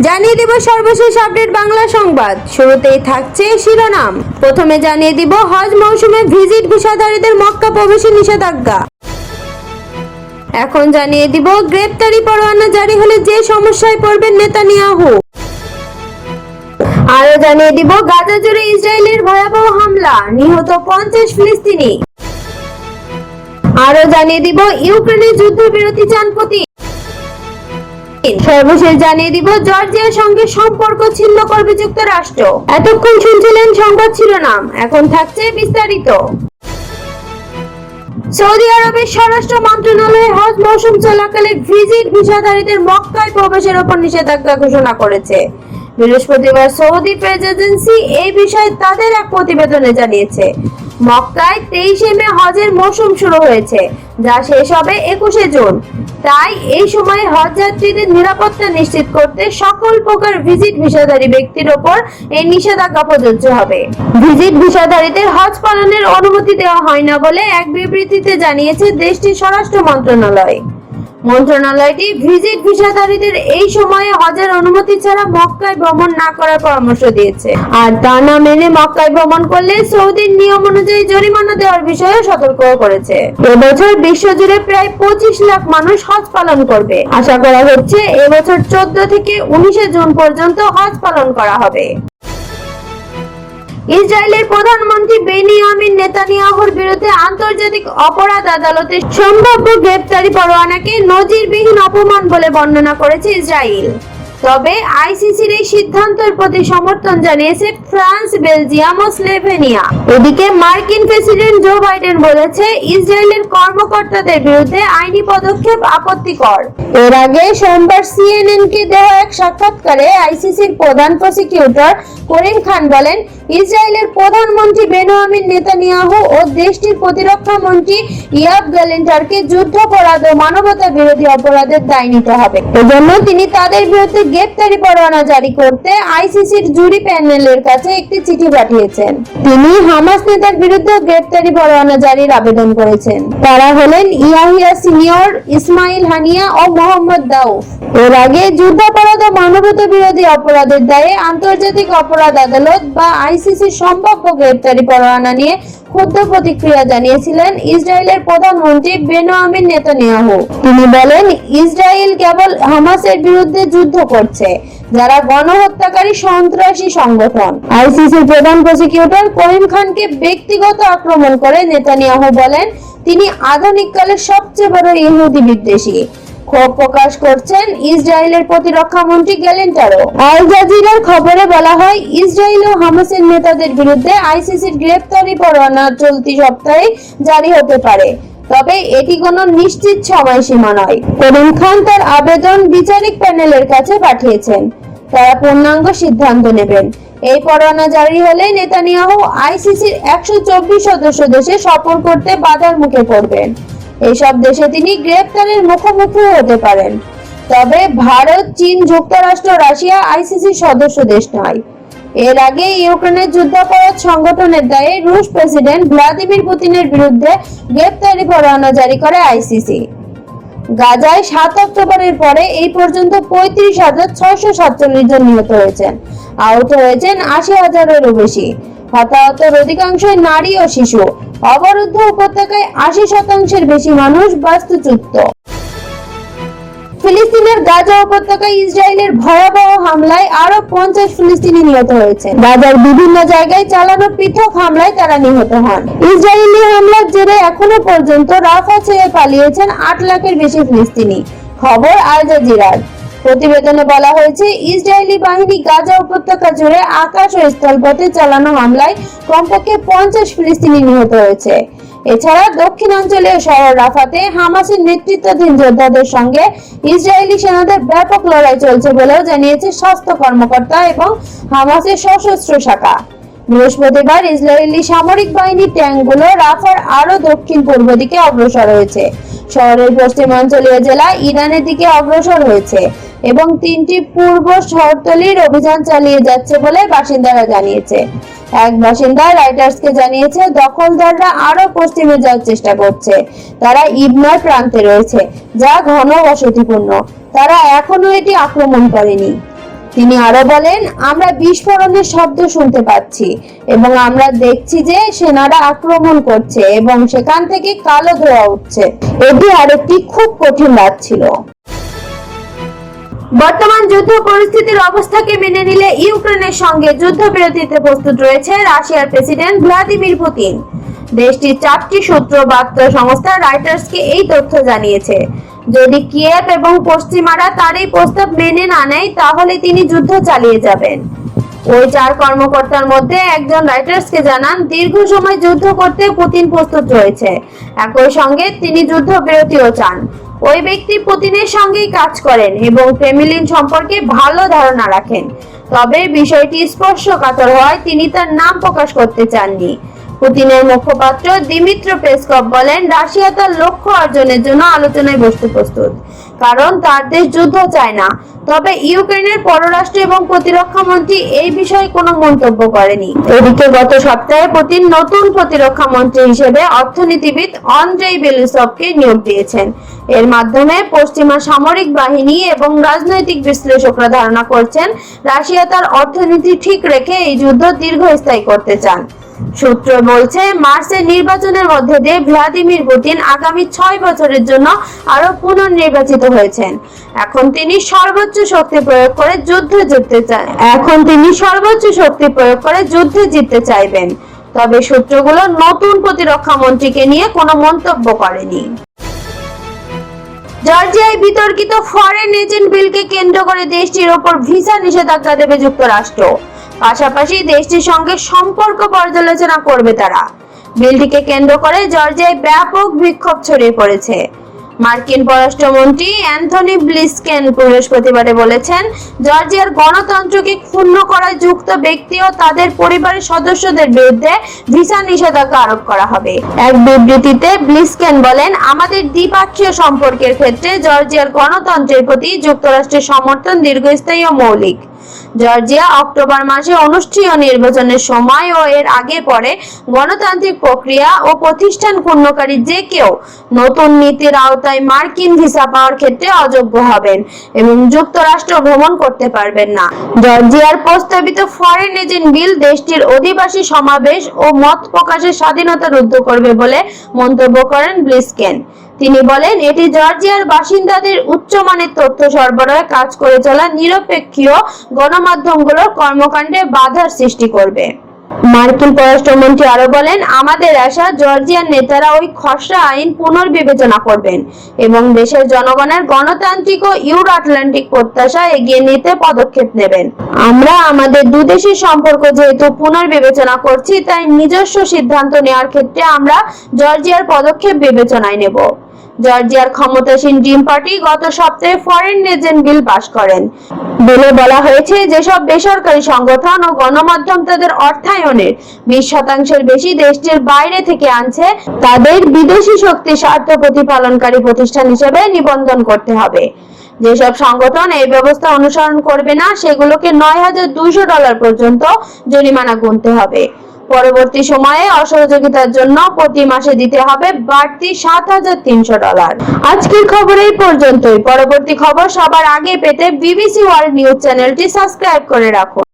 জানিয়ে দিব সর্বশেষ আপডেট বাংলা সংবাদ। শুরুতেই থাকছে শিরোনাম। প্রথমে জানিয়ে দিব হজ মৌসুমে ভিজিট ভিসাধারীদের মক্কা প্রবেশে নিষেধাজ্ঞা। এখন জানিয়ে দিব গ্রেপ্তারি পরোয়ানা জারি হলে যে সমস্যায় পড়বেন নেতানিয়াহু। আরো জানিয়ে দিব গাজা জুড়ে ইসরায়েলের ভয়াবহ হামলা, নিহত 50 ফিলিস্তিনি। আরো জানিয়ে দিব ইউক্রেনের যুদ্ধবিরতি চান পুতিন। সর্বশেষ জানিয়ে দিব জর্জিয়ার সঙ্গে সম্পর্ক ছিন্ন করবে যুক্তরাষ্ট্র। এতক্ষণ শুনছিলেন সংবাদ শিরোনাম, এখন থাকছে বিস্তারিত। সৌদি আরবের স্বরাষ্ট্র মন্ত্রণালয় হজ মৌসুম চলাকালে ভিজিট ভিসাধারীদের মক্কায় প্রবেশের উপর নিষেধাজ্ঞা ঘোষণা করেছে। বৃহস্পতিবার সৌদি প্রেস এজেন্সি এই বিষয়ে তাদের এক প্রতিবেদনে জানিয়েছে, মক্কায় 23 মে হজের মৌসুম শুরু হয়েছে, যা শেষ হবে 21 জুন। তাই এই সময় হজ যাত্রীদের নিরাপত্তা নিশ্চিত করতে সকল প্রকার ভিজিট ভিসাধারী ব্যক্তির ওপর এই নিষেধাজ্ঞা প্রযোজ্য হবে। ভিজিট ভিসাধারীদের হজ পালনের অনুমতি দেওয়া হয় না বলে এক বিবৃতিতে জানিয়েছে দেশটির স্বরাষ্ট্র মন্ত্রণালয়। মন্ত্রণালয়টি ভিজিট ভিসাধারীদের এই সময়ে হজের অনুমতি ছাড়া মক্কায় ভ্রমণ না করার পরামর্শ দিয়েছে। আর তা না মেনে মক্কায় ভ্রমণ করলে সৌদির নিয়ম অনুযায়ী জরিমানা দেওয়ার বিষয়ে সতর্ক করেছে। এবছর বিশ্বজুড়ে প্রায় 25 লাখ মানুষ হজ পালন করবে। আশা করা হচ্ছে এবছর 14 থেকে 19 জুন পর্যন্ত হজ পালন করা হবে। ইসরায়েলের প্রধানমন্ত্রী বেনিয়ামিন নেতানিয়াহুর বিরুদ্ধে আন্তর্জাতিক অপরাধ আদালতে সম্ভাব্য গ্রেপ্তারি পরোয়ানাকে নজিরবিহীন অপমান বলে বর্ণনা করেছে ইসরায়েল। তবে আইসিসির এই সিদ্ধান্তের প্রতি সমর্থন জানিয়েছে ফ্রান্স, বেলজিয়াম ও স্লোভেনিয়া। এদিকে মার্কিন প্রেসিডেন্ট জো বাইডেন বলেছে ইসরায়েলের কর্মকর্তাদের বিরুদ্ধে আইনি পদক্ষেপ আপত্তিকর। এর আগে সোমবার সিএনএন কে দেওয়া এক সাক্ষাৎকারে আইসিসির প্রধান প্রসিকিউটর করিম খান বলেন, ইসরায়েলের প্রধানমন্ত্রী বেনিয়ামিন নেতানিয়াহু ও দেশটির প্রতিরক্ষা মন্ত্রী ইয়াভ গ্যালেন্টারকে যুদ্ধাপরাধ ও মানবতা বিরোধী অপরাধের দায় নিতে হবে। এজন্য তিনি তাদের বিরুদ্ধে গ্রেপ্তারি পরোয়ানা জারি করতে আইসিসির জুরি প্যানেলের কাছে একটি চিঠি পাঠিয়েছেন। তিনি হামাস নেতার বিরুদ্ধে গ্রেপ্তারি পরোয়ানা জারির আবেদন করেছেন। তারা হলেন ইয়াহিয়া সিনিয়র, ইসমাইল হানিয়া ও মোহাম্মদ দাউফ। এর আগে যুদ্ধাপরাধ ও মানবতা বিরোধী অপরাধের দায়ে আন্তর্জাতিক অপরাধ আদালত বা আইসিসির সম্ভাব্য গ্রেপ্তারি পরোয়ানা নিয়ে ক্ষুব্ধ প্রতিক্রিয়া জানিয়েছিলেন ইসরায়েলের প্রধানমন্ত্রী বেনিয়ামিন নেতানিয়াহু। তিনি বলেন, ইসরায়েল কেবল হামাসের বিরুদ্ধে যুদ্ধ করছে, যারা গণহত্যাকারী সন্ত্রাসী সংগঠন। আইসিসির প্রধান প্রসিকিউটর করিম খানকে ব্যক্তিগত আক্রমণ করে নেতানিয়াহু বলেন, তিনি আধুনিক কালের সবচেয়ে বড় ইহুদি বিদ্বেষী। ক্ষোভ প্রকাশ করছেন ইসরায়েলের প্রতিরক্ষা মন্ত্রী গ্যালেন্টারও। আল জাজিরার খবরে বলা হয়, ইসরায়েল ও হামাসের নেতাদের বিরুদ্ধে আইসিসির গ্রেপ্তারি পরোয়ানা চলতি সপ্তাহে জারি হতে পারে, তবে এটি কোনো নিশ্চিত সময়সীমা নয়। করিম খান তার আবেদন বিচারিক প্যানেলের কাছে পাঠিয়েছেন, তারা পূর্ণাঙ্গ সিদ্ধান্ত নেবেন। এই পরোয়ানা জারি হলে নেতানিয়াহু আইসিসির 124 সদস্য দেশে সফর করতে বাধার মুখে পড়বেন। এইসব দেশে তিনি গ্রেপ্তারের মুখোমুখি হতে পারেন। তবে ভারত, চীন, যুক্তরাষ্ট্র, রাশিয়া আইসিসির সদস্য দেশ নয়। এর আগে ইউক্রেনের যুদ্ধাপরাধ সংগঠনের দায়ে রুশ প্রেসিডেন্ট ভ্লাদিমির পুতিনের বিরুদ্ধে গ্রেপ্তারি পরোয়ানা জারি করে আইসিসি। গাজায় 7 অক্টোবরের পরে এই পর্যন্ত 35,647 জন নিহত হয়েছেন, আহত হয়েছেন 80,000-এরও বেশি। হতাহতের অধিকাংশই নারী ও শিশু। অবরুদ্ধ উপত্যকায় 80% বেশি মানুষ বাস্তুচ্যুত। ফিলিস্তিনের গাজা উপত্যকায় ইসরায়েলের ভয়াবহ হামলায় আরো 50 ফিলিস্তিনি নিহত হয়েছেন। গাজার বিভিন্ন জায়গায় চালানো পৃথক হামলায় তারা নিহত হন। ইসরায়েলি হামলার জেরে এখনো পর্যন্ত রাফা ছেড়ে পালিয়েছেন 8 লাখের বেশি ফিলিস্তিনি। খবর আল জাজিরার। প্রতিবেদনে বলা হয়েছে, ইসরায়েলি বাহিনী গাজা উপত্যকা জুড়ে আকাশ ও স্থলপথে চালানো হামলায় কমপক্ষে 50 ফিলিস্তিনি নিহত হয়েছে। এছাড়া দক্ষিণাঞ্চলীয় শহর রাফাতে হামাসের নেতৃত্বাধীন যোদ্ধাদের সঙ্গে ইসরায়েলি সেনাদের ব্যাপক লড়াই চলছে বলেও জানিয়েছে স্বাস্থ্য কর্মকর্তা এবং হামাসের সশস্ত্র শাখা। বৃহস্পতিবার ইসরায়েলি সামরিক বাহিনী ট্যাঙ্কগুলো রাফার আরো দক্ষিণ পূর্ব দিকে অগ্রসর হয়েছে। শহরের পশ্চিমাঞ্চলীয় জেলা ইরানের দিকে অগ্রসর হয়েছে এবং 3টি পূর্ব শহরতলির অভিযান চালিয়ে যাচ্ছে বলে বাসিন্দারা জানিয়েছে। এক বাসিন্দা রাইটার্সকে জানিয়েছে, দখলদাররা আরো পশ্চিমে যাওয়ার চেষ্টা করছে। তারা ইবনার প্রান্তে রয়েছে, যা ঘন বসতিপূর্ণ। তারা এখনো এটি আক্রমণ করেনি। তিনি আরো বলেন, আমরা বিস্ফোরণের শব্দ শুনতে পাচ্ছি এবং আমরা দেখছি যে সেনারা আক্রমণ করছে এবং সেখান থেকে কালো ধোঁয়া উঠছে। এটি আরেকটি খুব কঠিন রাত ছিল। বর্তমান যুদ্ধ পরিস্থিতির অবস্থাকে মেনে নিলে ইউক্রেনের সঙ্গে যুদ্ধবিরতিতে প্রস্তুত রয়েছে রাশিয়ার প্রেসিডেন্ট ভ্লাদিমির পুতিন। দেশটির 4টি সূত্র বার্তা সংস্থা রয়টার্সকে এই তথ্য জানিয়েছে। যদি কিয়েভ এবং পশ্চিমারা তার এই প্রস্তাব মেনে না নেয় তাহলে তিনি যুদ্ধ চালিয়ে যাবেন। ওই 4 কর্মকর্তার মধ্যে একজন রয়টার্সকে জানান, দীর্ঘ সময় যুদ্ধ করতে পুতিন প্রস্তুত রয়েছে। একই সঙ্গে তিনি যুদ্ধবিরতিও চান। ওই ব্যক্তি পুতিনের সঙ্গেই কাজ করেন এবং ক্রেমলিন সম্পর্কে ভালো ধারণা রাখেন। তবে বিষয়টি স্পর্শকাতর হওয়ায় তিনি তার নাম প্রকাশ করতে চাননি। পুতিনের মুখপাত্র দিমিত্র পেসকভ বলেন, রাশিয়া তার লক্ষ্য অর্জনের জন্য আলোচনায় বসতে প্রস্তুত, কারণ তার দেশ যুদ্ধ চায় না। তবে ইউক্রেনের পররাষ্ট্র এবং প্রতিরক্ষা মন্ত্রী এই বিষয়ে কোনো মন্তব্য করেনি। এদিকে গত সপ্তাহে পুতিন নতুন প্রতিরক্ষা মন্ত্রী হিসেবে অর্থনীতিবিদ অন্দ্রেই বেলুসভকে নিয়োগ দিয়েছেন। এর মাধ্যমে পশ্চিমা সামরিক বাহিনী এবং রাজনৈতিক বিশ্লেষকরা ধারণা করছেন রাশিয়া তার অর্থনীতি ঠিক রেখে এই যুদ্ধ দীর্ঘস্থায়ী করতে চান। সূত্র বলছে, মার্চের নির্বাচনের মধ্যে দিয়ে ভ্লাদিমির পুতিন আগামী 6 বছরের জন্য আরো পুনর্নির্বাচিত হয়েছেন। এখন তিনি সর্বোচ্চ শক্তি প্রয়োগ করে যুদ্ধে জিততে চাইবেন। তবে সূত্রগুলো নতুন প্রতিরক্ষা মন্ত্রীকে নিয়ে কোনো মন্তব্য করেনি। জর্জিয়ায় বিতর্কিত ফরেন এজেন্ট বিলকে কেন্দ্র করে দেশটির ওপর ভিসা নিষেধাজ্ঞা দেবে যুক্তরাষ্ট্র। পাশাপাশি দেশটির সঙ্গে সম্পর্ক পর্যালোচনা করবে তারা। বিলটিকে কেন্দ্র করে জর্জিয়ায় ব্যাপক বিক্ষোভ ছড়িয়ে পড়েছে। মার্কিন পররাষ্ট্রমন্ত্রী অ্যান্থনি ব্লিনকেন বৃহস্পতিবারে বলেছেন, জর্জিয়ার গণতন্ত্রকে ক্ষুণ্ণ করায় যুক্ত ব্যক্তি ও তাদের পরিবারের সদস্যদের বিরুদ্ধে ভিসা নিষেধাজ্ঞা আরোপ করা হবে। এক বিবৃতিতে ব্লিনকেন বলেন, আমাদের দ্বিপাক্ষীয় সম্পর্কের ক্ষেত্রে জর্জিয়ার গণতন্ত্রের প্রতি যুক্তরাষ্ট্রের সমর্থন দীর্ঘস্থায়ী ও মৌলিক। জর্জিয়া অক্টোবর মাসে অনুষ্ঠেয় নির্বাচনের সময় ও এর আগে পরে গণতান্ত্রিক প্রক্রিয়া ও প্রতিষ্ঠান ক্ষুণ্ণকারী যে কেউ নতুন নীতির আওতায় মার্কিন ভিসা পাওয়ার ক্ষেত্রে অযোগ্য হবেন এবং যুক্তরাষ্ট্র ভ্রমণ করতে পারবেন না। জর্জিয়ার প্রস্তাবিত ফরেন এজেন্ট বিল দেশটির অধিবাসী সমাবেশ ও মত প্রকাশের স্বাধীনতা রুদ্ধ করবে বলে মন্তব্য করেন ব্লিনকেন। তিনি বলেন, এটি জর্জিয়ার বাসিন্দাদের উচ্চমানের তথ্য সরবরাহে কাজ করে চলা নিরপেক্ষ গণমাধ্যমগুলোর কর্মকাণ্ডে বাধার সৃষ্টি করবে। মার্কিন পররাষ্ট্রমন্ত্রী আরো বলেন, আমাদের আশা জর্জিয়ার নেতারা ওই খসড়া আইন পুনর্বিবেচনা করবেন এবং দেশের জনগণের গণতান্ত্রিক ও ইউরো আটলান্টিক প্রত্যাশা এগিয়ে নিতে পদক্ষেপ নেবেন। আমরা আমাদের দুদেশের সম্পর্ক যেহেতু পুনর্বিবেচনা করছি, তাই নিজস্ব সিদ্ধান্ত নেওয়ার ক্ষেত্রে আমরা জর্জিয়ার পদক্ষেপ বিবেচনায় নেব। জর্জিয়ার ক্ষমতাসীন ড্রিম পার্টি গত সপ্তাহে ফরেন এজেন্ট বিল পাস করেন। বিলে বলা হয়েছে, যেসব বেসরকারি সংগঠন ও গণমাধ্যম তাদের অর্থায়নের 20% বেশি দেশটির বাইরে থেকে আনছে, তাদের বিদেশি শক্তি স্বার্থ প্রতিপালনকারী প্রতিষ্ঠান হিসেবে নিবন্ধন করতে হবে। যেসব সংগঠন এই ব্যবস্থা অনুসরণ করবে না, সেগুলোকে $9,200 পর্যন্ত জরিমানা গুনতে হবে। পরবর্তী সময়ে অসহযোগিতার জন্য প্রতি মাসে দিতে হবে বাড়তি $7,300। আজকের খবর এই পর্যন্তই। পরবর্তী খবর সবার আগে পেতে বিবিসি ওয়ার্ল্ড নিউজ চ্যানেলটি সাবস্ক্রাইব করে রাখুন।